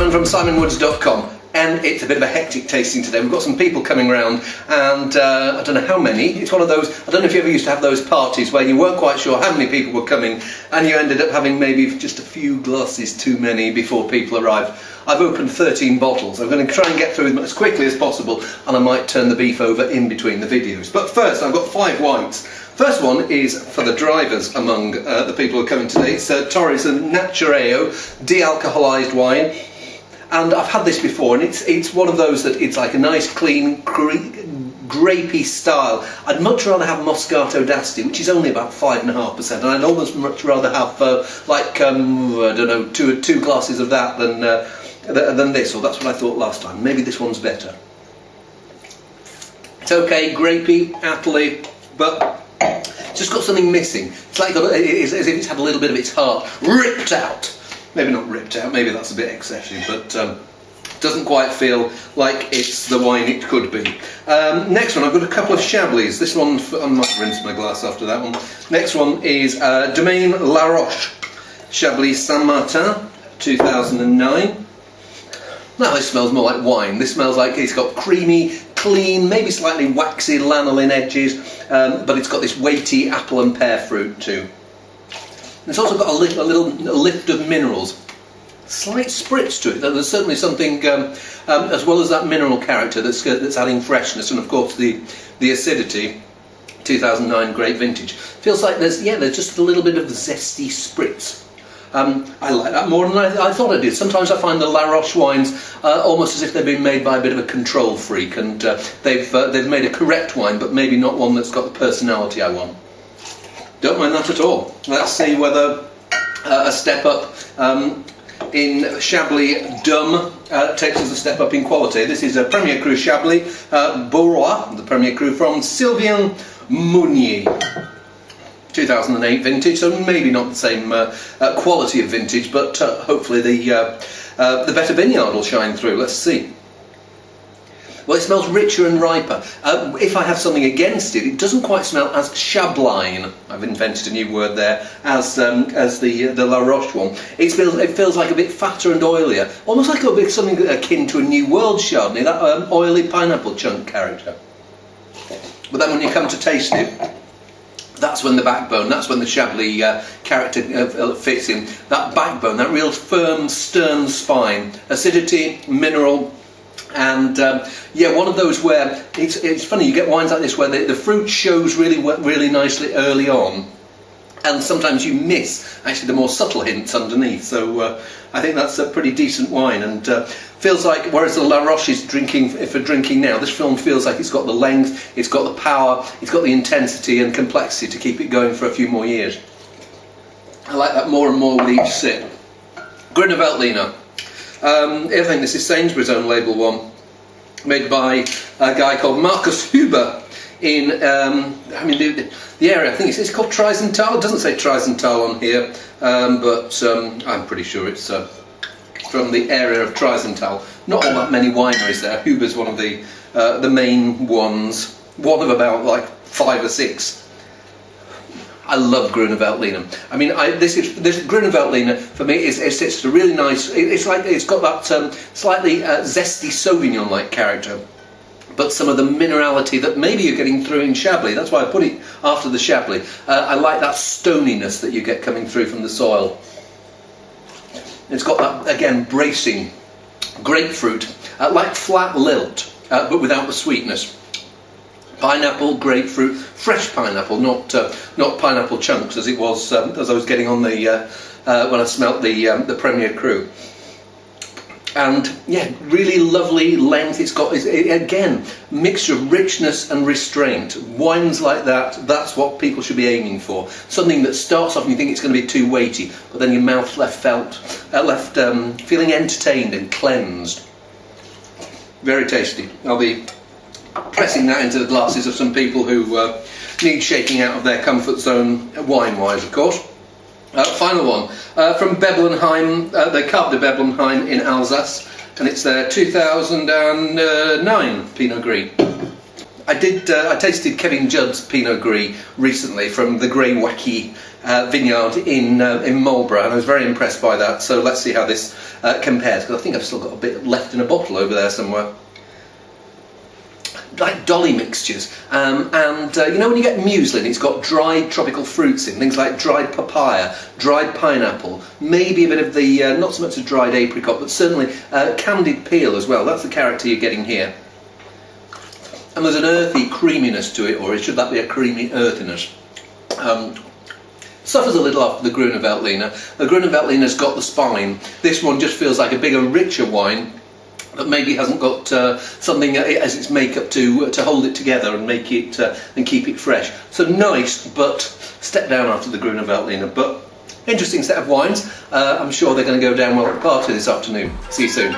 Simon from simonwoods.com, and it's a bit of a hectic tasting today. We've got some people coming round, and I don't know how many. It's one of those, I don't know if you ever used to have those parties where you weren't quite sure how many people were coming, and you ended up having maybe just a few glasses too many before people arrived. I've opened 13 bottles. I'm going to try and get through them as quickly as possible, and I might turn the beef over in between the videos. But first, I've got 5 wines. First one is for the drivers among the people who are coming today. It's Torres and Natureo de-alcoholized wine, and I've had this before, and it's one of those that it's like a nice clean grapey style. I'd much rather have Moscato d'Asti, which is only about 5.5%, and I'd almost much rather have I don't know, two glasses of that than this, or that's what I thought last time. Maybe this one's better. It's okay, grapey, apple-y, but it's just got something missing. It's like it's as if it's had a little bit of its heart ripped out. Maybe not ripped out, maybe that's a bit excessive, but doesn't quite feel like it's the wine it could be. Next one, I've got a couple of Chablis. This one, I might rinse my glass after that one. Next one is Domaine La Roche Chablis Saint-Martin 2009. Now this smells more like wine. This smells like it's got creamy, clean, maybe slightly waxy lanolin edges, but it's got this weighty apple and pear fruit too. It's also got a lift of minerals, slight spritz to it. There's certainly something, as well as that mineral character, that's adding freshness, and of course the acidity. 2009 great vintage. Feels like there's just a little bit of zesty spritz. I like that more than I thought I did. Sometimes I find the La Roche wines almost as if they've been made by a bit of a control freak, and they've made a correct wine, but maybe not one that's got the personality I want. Don't mind that at all. Let's see whether a step up in Chablis Dum takes us a step up in quality. This is a Premier Cru Chablis Bourrois, the Premier Cru from Sylvain Mounier. 2008 vintage, so maybe not the same quality of vintage, but hopefully the better vineyard will shine through. Let's see. Well, it smells richer and riper. If I have something against it, it doesn't quite smell as Chabline. I've invented a new word there, as the La Roche one. It feels like a bit fatter and oilier, almost like a bit something akin to a New World Chardonnay, that oily pineapple chunk character. But then when you come to taste it, that's when the backbone, that's when the Chablis character fits in. That backbone, that real firm, stern spine, acidity, mineral, and one of those where it's funny, you get wines like this where the fruit shows really nicely early on, and sometimes you miss actually the more subtle hints underneath. So I think that's a pretty decent wine, and feels like, whereas the La Roche is for drinking now, this film feels like it's got the length, it's got the power, it's got the intensity and complexity to keep it going for a few more years. I like that more and more with each sip. Gruner Veltliner. I think this is Sainsbury's own label one, made by a guy called Marcus Huber in the area. I think it's called Trizental. It doesn't say Trizental on here, but I'm pretty sure it's from the area of Trizental. Not all that many wineries there. Huber's one of the main ones. One of about like 5 or 6. I love Gruner Veltliner. I mean, this Gruner Veltliner for me it's a really nice. It's got that slightly zesty Sauvignon-like character, but some of the minerality that maybe you're getting through in Chablis. That's why I put it after the Chablis. I like that stoniness that you get coming through from the soil. It's got that, again, bracing grapefruit, like flat lilt, but without the sweetness. Pineapple, grapefruit, fresh pineapple, not pineapple chunks as it was as I was getting on the when I smelt the Premier Cru. And yeah, really lovely length. It's got again mixture of richness and restraint. Wines like that's what people should be aiming for. Something that starts off and you think it's going to be too weighty, but then your mouth left feeling entertained and cleansed. Very tasty. I'll be pressing that into the glasses of some people who need shaking out of their comfort zone, wine-wise, of course. Final one from Beblenheim, the Cab de Beblenheim in Alsace, and it's their 2009 Pinot Gris. I tasted Kevin Judd's Pinot Gris recently from the Grey Wacky vineyard in Marlborough, and I was very impressed by that. So let's see how this compares, because I think I've still got a bit left in a bottle over there somewhere. Like dolly mixtures, and you know when you get muslin, it's got dried tropical fruits in, things like dried papaya, dried pineapple, maybe a bit of the, not so much a dried apricot, but certainly candied peel as well. That's the character you're getting here. And there's an earthy creaminess to it, or should that be a creamy earthiness? Suffers a little after the Gruner Veltliner. The Gruner Veltliner's got the spine. This one just feels like a bigger, richer wine, but maybe hasn't got something as its makeup to hold it together and make it and keep it fresh. So nice, but step down after the Gruner Veltliner. But interesting set of wines. I'm sure they're going to go down well at the party this afternoon. See you soon.